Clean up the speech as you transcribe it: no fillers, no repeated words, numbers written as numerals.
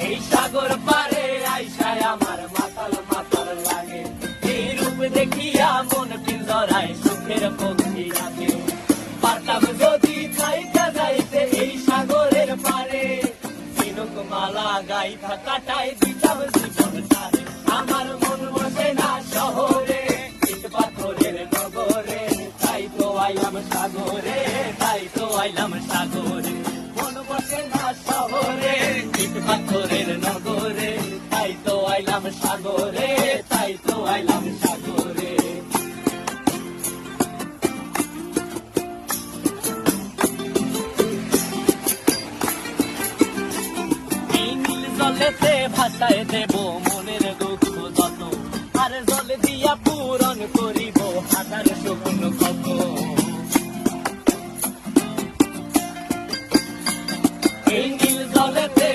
এই সাগর পারে আইসায় আমার মাতাল মাতাল লাগে, এই রূপ দেখিয়া মন পিঞ্জরায় সুখের পক্ষী রাখে। পারতাম যদি চাইতে যাইতে এই সাগরের পারে, ঝিনুক মালা গাইথা কাটাই দিতাম জীবন তারে। আমার মন বসে না শহরে, ইট পাথরের নগরে, তাই তো আইলাম সাগরে, তাই তো আইলাম সাগরে। মন বসে না শহরে, ইট পাথরের নগরে, তাই তো আইলাম সাগরে, তাই তো আইলাম সাগরে। এই নীল জলেতে ভাসায় দেব মনের দুঃখ যত, আর জল দিয়া পূরণ করিব হাজার শকুন কত। এই নীল জলেতে